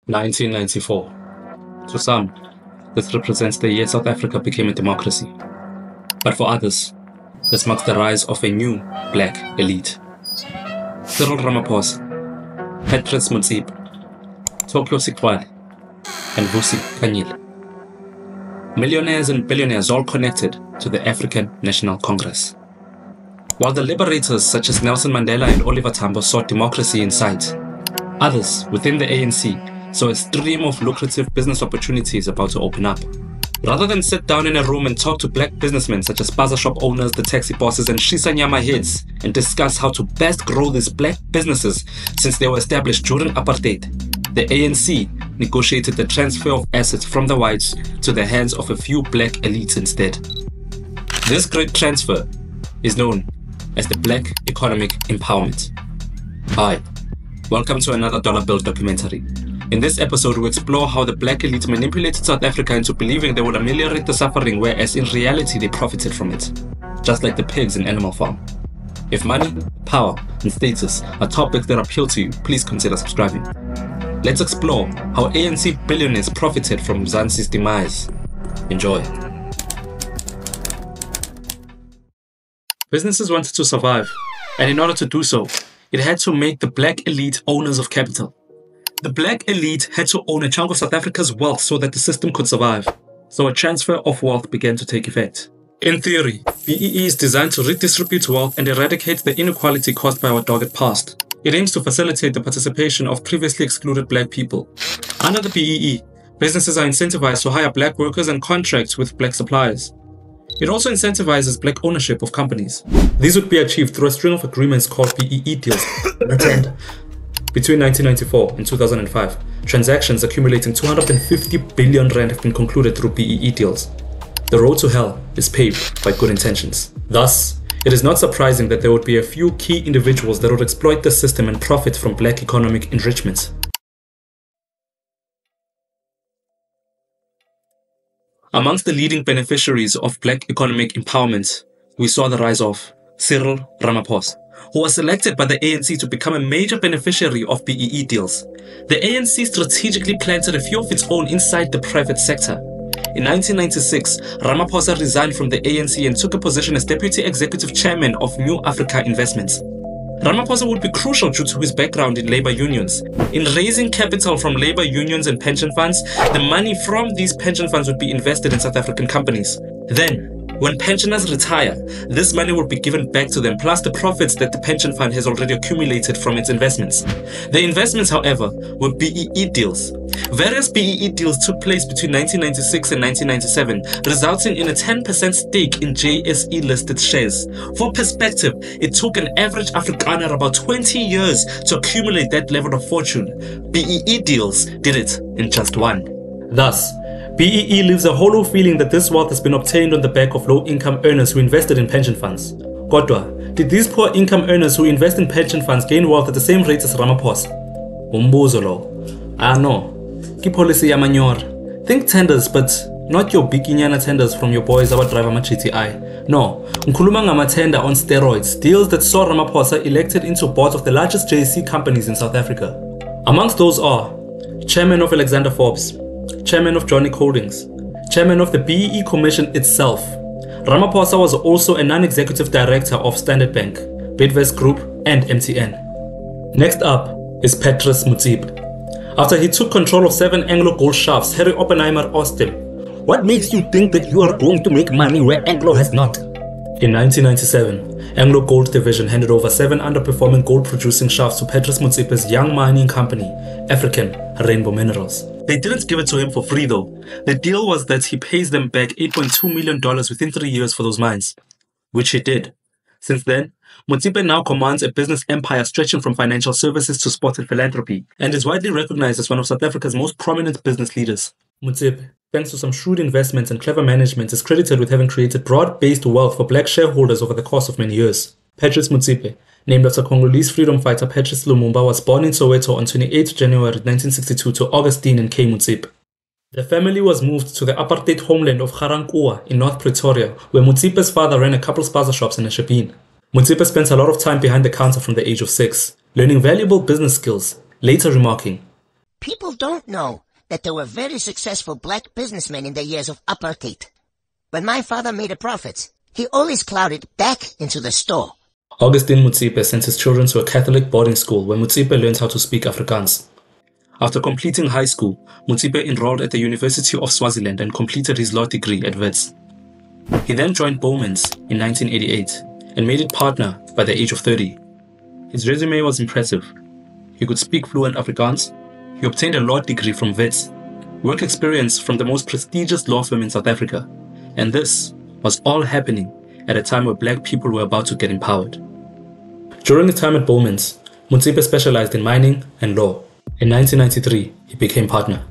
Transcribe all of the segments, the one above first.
1994. To some, this represents the year South Africa became a democracy. But for others, this marks the rise of a new black elite. Cyril Ramaphosa, Patrice Motsepe, Tokyo Sikwale, and Vusi Kanyile. Millionaires and billionaires all connected to the African National Congress. While the liberators such as Nelson Mandela and Oliver Tambo sought democracy in sight, others within the ANC saw a stream of lucrative business opportunities about to open up. Rather than sit down in a room and talk to black businessmen such as spaza shop owners, the taxi bosses and Shisa Nyama heads and discuss how to best grow these black businesses since they were established during apartheid, the ANC negotiated the transfer of assets from the whites to the hands of a few black elites instead. This great transfer is known as the Black Economic Empowerment. Hi, welcome to another Dollar Bill documentary. In this episode, we explore how the black elite manipulated South Africa into believing they would ameliorate the suffering, whereas in reality they profited from it, just like the pigs in Animal Farm. If money, power, and status are topics that appeal to you, please consider subscribing. Let's explore how ANC billionaires profited from Mzansi's demise. Enjoy. Businesses wanted to survive, and in order to do so, it had to make the black elite owners of capital. The black elite had to own a chunk of South Africa's wealth so that the system could survive. So a transfer of wealth began to take effect. In theory, BEE is designed to redistribute wealth and eradicate the inequality caused by our dogged past. It aims to facilitate the participation of previously excluded black people. Under the BEE, businesses are incentivized to hire black workers and contracts with black suppliers. It also incentivizes black ownership of companies. These would be achieved through a string of agreements called BEE deals. Between 1994 and 2005, transactions accumulating 250 billion rand have been concluded through BEE deals. The road to hell is paved by good intentions. Thus, it is not surprising that there would be a few key individuals that would exploit the system and profit from black economic enrichment. Amongst the leading beneficiaries of black economic empowerment, we saw the rise of Cyril Ramaphosa, who was selected by the ANC to become a major beneficiary of BEE deals. The ANC strategically planted a few of its own inside the private sector. In 1996, Ramaphosa resigned from the ANC and took a position as Deputy Executive Chairman of New Africa Investments. Ramaphosa would be crucial due to his background in labor unions. In raising capital from labor unions and pension funds, the money from these pension funds would be invested in South African companies. Then, when pensioners retire, this money will be given back to them, plus the profits that the pension fund has already accumulated from its investments. The investments, however, were BEE deals. Various BEE deals took place between 1996 and 1997, resulting in a 10% stake in JSE-listed shares. For perspective, it took an average Afrikaner about 20 years to accumulate that level of fortune. BEE deals did it in just one. Thus, BEE leaves a hollow feeling that this wealth has been obtained on the back of low-income earners who invested in pension funds. Kodwa, did these poor income earners who invest in pension funds gain wealth at the same rate as Ramaphosa? Umbuzo lo. No. Ki policy ya manyor. Think tenders, but not your bikinyana tenders from your boys about driver GTI. No, nkuluma ngama tender on steroids, deals that saw Ramaphosa elected into boards of the largest JSE companies in South Africa. Amongst those are Chairman of Alexander Forbes, Chairman of Johnny Holdings, Chairman of the BEE Commission itself. Ramaphosa was also a non-executive director of Standard Bank, Bidvest Group and MTN. Next up is Patrice Motsepe. After he took control of 7 Anglo gold shafts, Harry Oppenheimer asked him, "What makes you think that you are going to make money where Anglo has not?" In 1997, Anglo Gold Division handed over 7 underperforming gold-producing shafts to Patrice Motsepe's young mining company, African Rainbow Minerals. They didn't give it to him for free though. The deal was that he pays them back $8.2 million within 3 years for those mines, which he did. Since then, Motsepe now commands a business empire stretching from financial services to sports and philanthropy, and is widely recognized as one of South Africa's most prominent business leaders. Motsepe, thanks to some shrewd investments and clever management, is credited with having created broad-based wealth for black shareholders over the course of many years. Patrice Motsepe, named after Congolese freedom fighter Patrice Lumumba, was born in Soweto on 28 January 1962 to Augustine and Kay Motsepe. The family was moved to the apartheid homeland of Ga-Rankuwa in North Pretoria, where Motsepe's father ran a couple spaza shops and a shebeen. Motsepe spent a lot of time behind the counter from the age of 6, learning valuable business skills, later remarking, People don't know that there were very successful black businessmen in the years of apartheid. When my father made a profit, he always plowed it back into the store. Augustine Motsepe sent his children to a Catholic boarding school where Motsepe learned how to speak Afrikaans. After completing high school, Motsepe enrolled at the University of Swaziland and completed his law degree at Wits. He then joined Bowman's in 1988 and made it partner by the age of 30. His resume was impressive. He could speak fluent Afrikaans. He obtained a law degree from Wits, work experience from the most prestigious law firm in South Africa, and this was all happening at a time where black people were about to get empowered. During his time at Bowman's, Motsepe specialized in mining and law. In 1993, he became partner.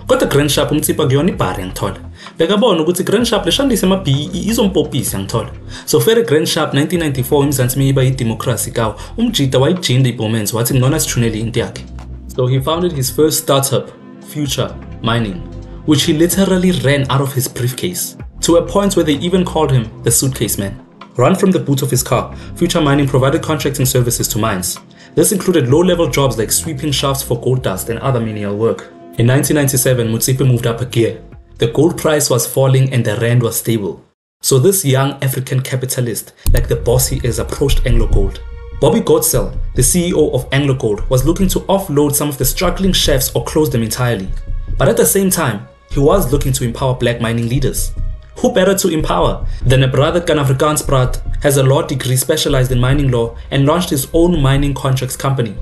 Kodwa Grand Sharp Motsepe akuyona ibhari ngithola. Bekabona ukuthi Grand Sharp leshandise ama-BEE izompopisa ngithola. So fere Grand Sharp 1994 iMzansi meyiba idemocracy kawo, umjida wayijinda iBowman's wathi ngona sithunele into yakhe. So he founded his first startup, Future Mining, which he literally ran out of his briefcase, to a point where they even called him the suitcase man. Run from the boot of his car, Future Mining provided contracting services to mines. This included low-level jobs like sweeping shafts for gold dust and other menial work. In 1997, Motsepe moved up a gear. The gold price was falling and the rand was stable. So this young African capitalist, like the boss he is, approached AngloGold. Bobby Godsell, the CEO of AngloGold, was looking to offload some of the struggling chefs or close them entirely. But at the same time, he was looking to empower black mining leaders. Who better to empower than a brother kan Afrikaans praat, has a law degree specialized in mining law, and launched his own mining contracts company?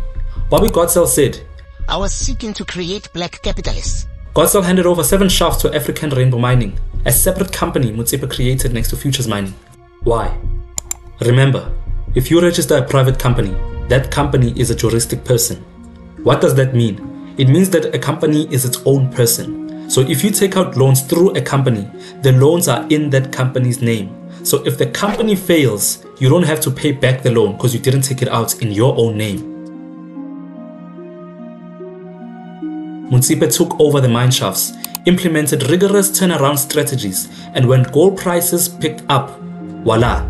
Bobby Godsell said, I was seeking to create black capitalists. Godsell handed over 7 shafts to African Rainbow Mining, a separate company Motsepe created next to Futures Mining. Why? Remember, if you register a private company, that company is a juristic person. What does that mean? It means that a company is its own person. So if you take out loans through a company, the loans are in that company's name. So if the company fails, you don't have to pay back the loan because you didn't take it out in your own name. Motsepe took over the mine shafts, implemented rigorous turnaround strategies, and when gold prices picked up, voila,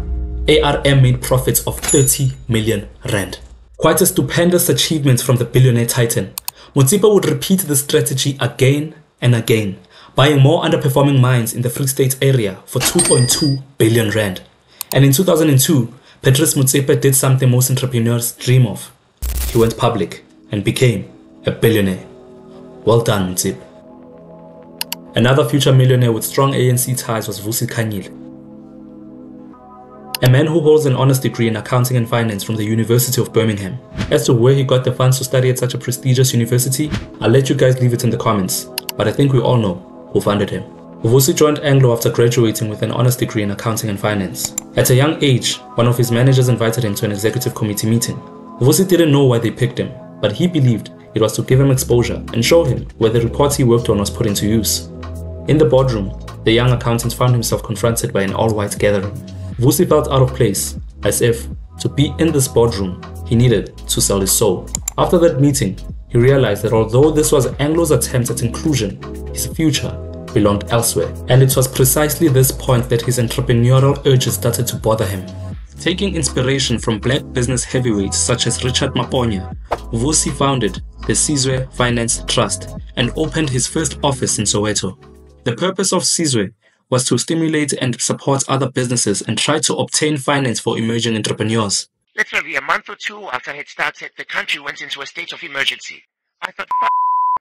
ARM made profits of 30 million rand. Quite a stupendous achievement from the billionaire titan. Motsepe would repeat this strategy again and again, buying more underperforming mines in the Free State area for 2.2 billion rand. And in 2002, Patrice Motsepe did something most entrepreneurs dream of. He went public and became a billionaire. Well done, Motsepe. Another future millionaire with strong ANC ties was Vusi Khanyile, a man who holds an honors degree in accounting and finance from the University of Birmingham. As to where he got the funds to study at such a prestigious university, I'll let you guys leave it in the comments, but I think we all know who funded him. Vusi joined Anglo after graduating with an honors degree in accounting and finance. At a young age, one of his managers invited him to an executive committee meeting. Vusi didn't know why they picked him, but he believed it was to give him exposure and show him where the reports he worked on was put into use. In the boardroom, the young accountant found himself confronted by an all-white gathering. Vusi felt out of place, as if, to be in this boardroom, he needed to sell his soul. After that meeting, he realized that although this was Anglo's attempt at inclusion, his future belonged elsewhere. And it was precisely this point that his entrepreneurial urges started to bother him. Taking inspiration from black business heavyweights such as Richard Maponya, Vusi founded the Sizwe Finance Trust and opened his first office in Soweto. The purpose of Sizwe was to stimulate and support other businesses and try to obtain finance for emerging entrepreneurs. Literally a month or two after I had started, the country went into a state of emergency. I thought,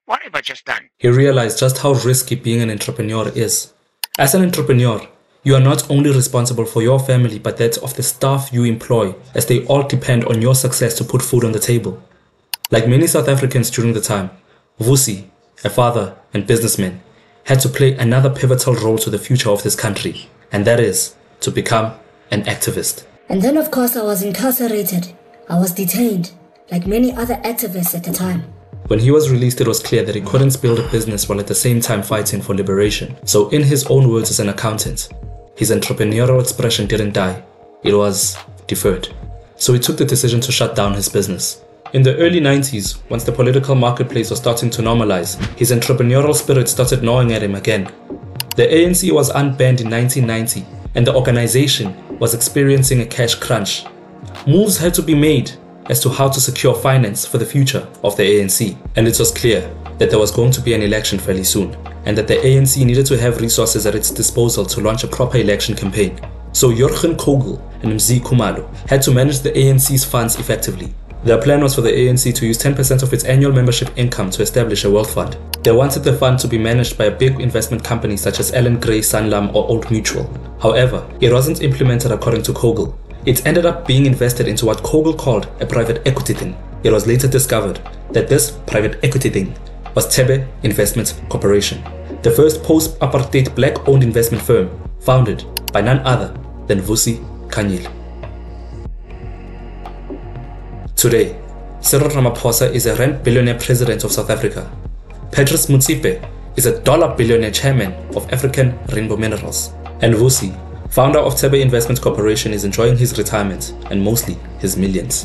what have I just done? He realized just how risky being an entrepreneur is. As an entrepreneur, you are not only responsible for your family but that of the staff you employ, as they all depend on your success to put food on the table. Like many South Africans during the time, Vusi, a father and businessman, had to play another pivotal role to the future of this country, and that is to become an activist. And then of course I was incarcerated. I was detained, like many other activists at the time. When he was released, it was clear that he couldn't build a business while at the same time fighting for liberation. So in his own words as an accountant, his entrepreneurial expression didn't die, it was deferred. So he took the decision to shut down his business. In the early 90s, once the political marketplace was starting to normalize, his entrepreneurial spirit started gnawing at him again. The ANC was unbanned in 1990, and the organization was experiencing a cash crunch. Moves had to be made as to how to secure finance for the future of the ANC, and it was clear that there was going to be an election fairly soon, and that the ANC needed to have resources at its disposal to launch a proper election campaign. So Jurgen Kogel and Mzi Khumalo had to manage the ANC's funds effectively. Their plan was for the ANC to use 10% of its annual membership income to establish a wealth fund. They wanted the fund to be managed by a big investment company such as Allen Gray, Sanlam or Old Mutual. However, it wasn't implemented according to Kogel. It ended up being invested into what Kogel called a private equity thing. It was later discovered that this private equity thing was Thebe Investment Corporation, the first post-apartheid black-owned investment firm founded by none other than Vusi Khanyile. Today, Cyril Ramaphosa is a rand billionaire president of South Africa. Patrice Motsepe is a dollar billionaire chairman of African Rainbow Minerals. And Vusi, founder of Thebe Investment Corporation, is enjoying his retirement and mostly his millions.